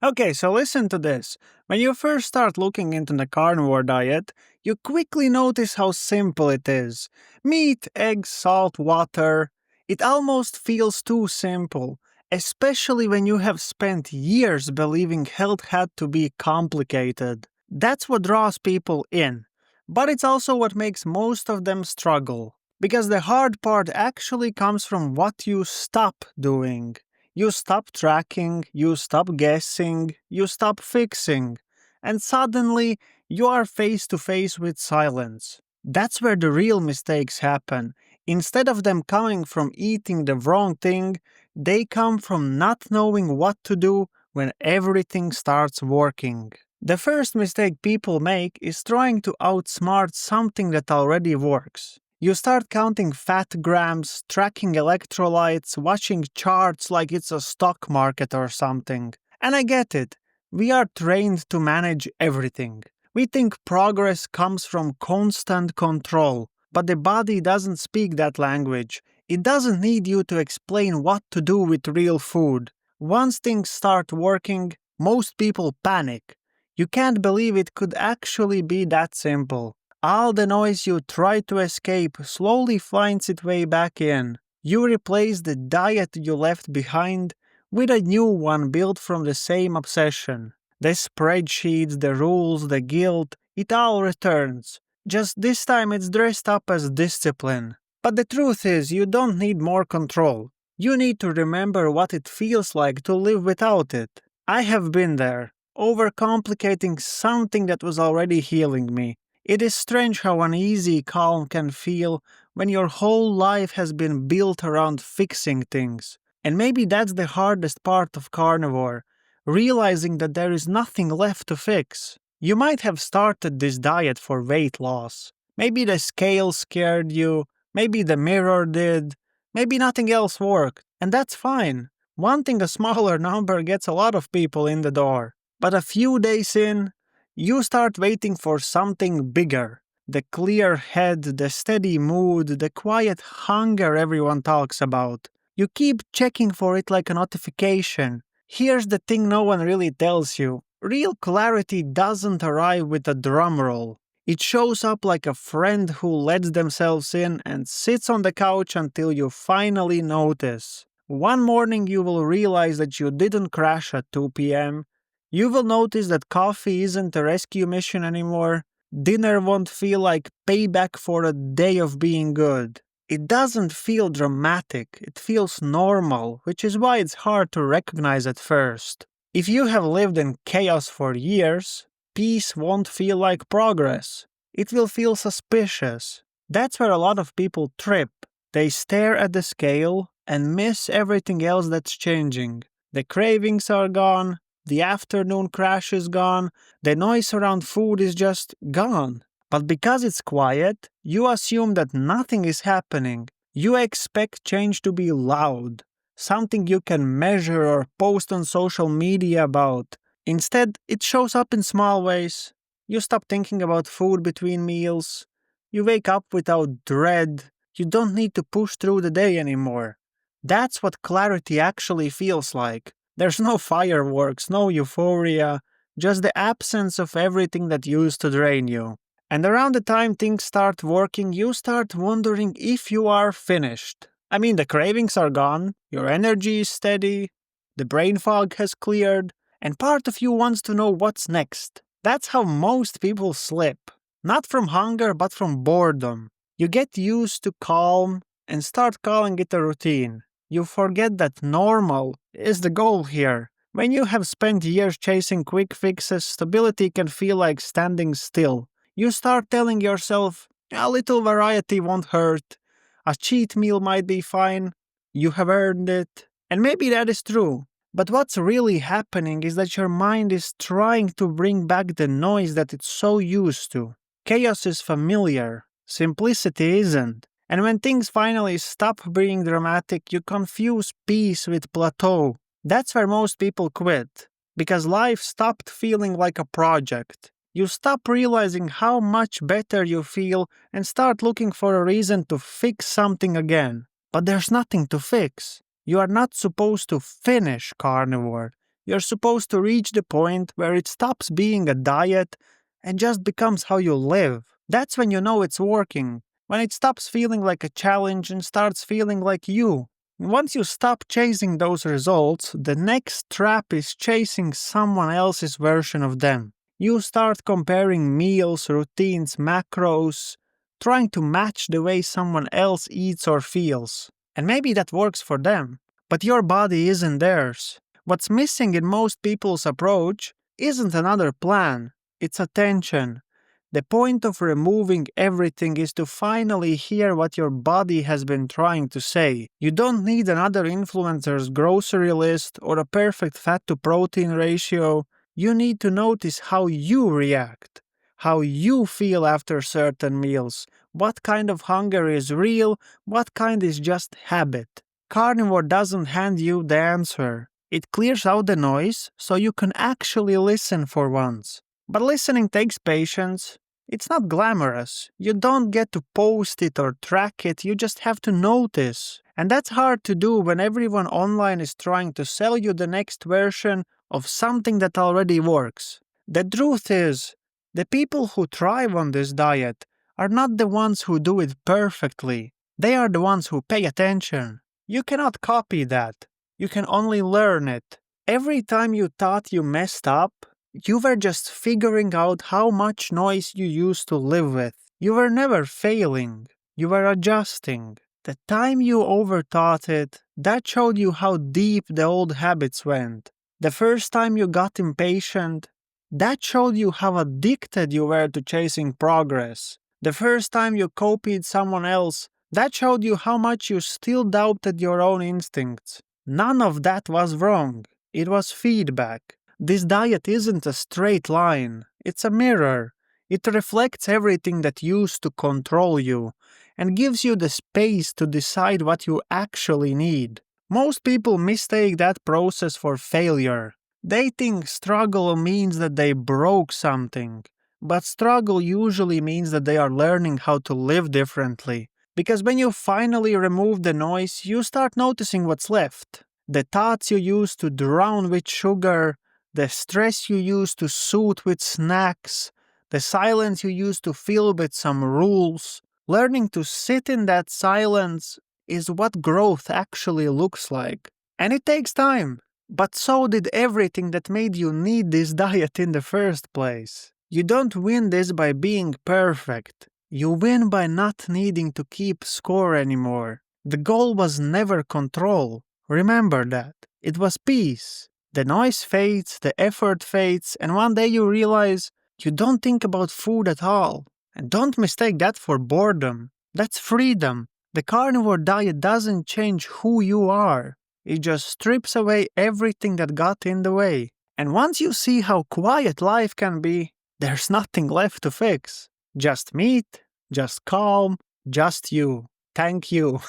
Okay, so listen to this. When you first start looking into the carnivore diet, you quickly notice how simple it is. Meat, eggs, salt, water. It almost feels too simple, especially when you have spent years believing health had to be complicated. That's what draws people in. But it's also what makes most of them struggle. Because the hard part actually comes from what you stop doing. You stop tracking, you stop guessing, you stop fixing, and suddenly you are face to face with silence. That's where the real mistakes happen. Instead of them coming from eating the wrong thing, they come from not knowing what to do when everything starts working. The first mistake people make is trying to outsmart something that already works. You start counting fat grams, tracking electrolytes, watching charts like it's a stock market or something. And I get it. We are trained to manage everything. We think progress comes from constant control, but the body doesn't speak that language. It doesn't need you to explain what to do with real food. Once things start working, most people panic. You can't believe it could actually be that simple. All the noise you try to escape slowly finds its way back in. You replace the diet you left behind with a new one built from the same obsession. The spreadsheets, the rules, the guilt, it all returns. Just this time it's dressed up as discipline. But the truth is, you don't need more control. You need to remember what it feels like to live without it. I have been there, overcomplicating something that was already healing me. It is strange how uneasy calm can feel when your whole life has been built around fixing things. And maybe that's the hardest part of carnivore, realizing that there is nothing left to fix. You might have started this diet for weight loss. Maybe the scale scared you, maybe the mirror did, maybe nothing else worked, and that's fine. Wanting a smaller number gets a lot of people in the door. But a few days in, you start waiting for something bigger. The clear head, the steady mood, the quiet hunger everyone talks about. You keep checking for it like a notification. Here's the thing no one really tells you. Real clarity doesn't arrive with a drum roll. It shows up like a friend who lets themselves in and sits on the couch until you finally notice. One morning you will realize that you didn't crash at 2 p.m. You will notice that coffee isn't a rescue mission anymore. Dinner won't feel like payback for a day of being good. It doesn't feel dramatic, it feels normal, which is why it's hard to recognize at first. If you have lived in chaos for years, peace won't feel like progress. It will feel suspicious. That's where a lot of people trip. They stare at the scale and miss everything else that's changing. The cravings are gone, the afternoon crash is gone, the noise around food is just gone. But because it's quiet, you assume that nothing is happening. You expect change to be loud, something you can measure or post on social media about. Instead, it shows up in small ways. You stop thinking about food between meals. You wake up without dread. You don't need to push through the day anymore. That's what clarity actually feels like. There's no fireworks, no euphoria, just the absence of everything that used to drain you. And around the time things start working, you start wondering if you are finished. I mean, the cravings are gone, your energy is steady, the brain fog has cleared, and part of you wants to know what's next. That's how most people slip. Not from hunger, but from boredom. You get used to calm and start calling it a routine. You forget that normal is the goal here. When you have spent years chasing quick fixes, stability can feel like standing still. You start telling yourself, a little variety won't hurt, a cheat meal might be fine, you have earned it. And maybe that is true. But what's really happening is that your mind is trying to bring back the noise that it's so used to. Chaos is familiar, simplicity isn't. And when things finally stop being dramatic, you confuse peace with plateau. That's where most people quit. Because life stopped feeling like a project. You stop realizing how much better you feel and start looking for a reason to fix something again. But there's nothing to fix. You are not supposed to finish carnivore. You're supposed to reach the point where it stops being a diet and just becomes how you live. That's when you know it's working. When it stops feeling like a challenge and starts feeling like you. Once you stop chasing those results, the next trap is chasing someone else's version of them. You start comparing meals, routines, macros, trying to match the way someone else eats or feels. And maybe that works for them, but your body isn't theirs. What's missing in most people's approach isn't another plan, it's attention. The point of removing everything is to finally hear what your body has been trying to say. You don't need another influencer's grocery list or a perfect fat to protein ratio. You need to notice how you react, how you feel after certain meals, what kind of hunger is real, what kind is just habit. Carnivore doesn't hand you the answer. It clears out the noise so you can actually listen for once. But listening takes patience. It's not glamorous. You don't get to post it or track it, you just have to notice. And that's hard to do when everyone online is trying to sell you the next version of something that already works. The truth is, the people who thrive on this diet are not the ones who do it perfectly. They are the ones who pay attention. You cannot copy that. You can only learn it. Every time you thought you messed up, you were just figuring out how much noise you used to live with. You were never failing. You were adjusting. The time you overthought it, that showed you how deep the old habits went. The first time you got impatient, that showed you how addicted you were to chasing progress. The first time you copied someone else, that showed you how much you still doubted your own instincts. None of that was wrong. It was feedback. This diet isn't a straight line. It's a mirror. It reflects everything that used to control you and gives you the space to decide what you actually need. Most people mistake that process for failure. They think struggle means that they broke something, but struggle usually means that they are learning how to live differently. Because when you finally remove the noise, you start noticing what's left. The thoughts you used to drown with sugar, the stress you used to soothe with snacks, the silence you used to fill with some rules. Learning to sit in that silence is what growth actually looks like. And it takes time. But so did everything that made you need this diet in the first place. You don't win this by being perfect. You win by not needing to keep score anymore. The goal was never control. Remember that. It was peace. The noise fades, the effort fades, and one day you realize you don't think about food at all. And don't mistake that for boredom. That's freedom. The carnivore diet doesn't change who you are. It just strips away everything that got in the way. And once you see how quiet life can be, there's nothing left to fix. Just meat, just calm, just you. Thank you.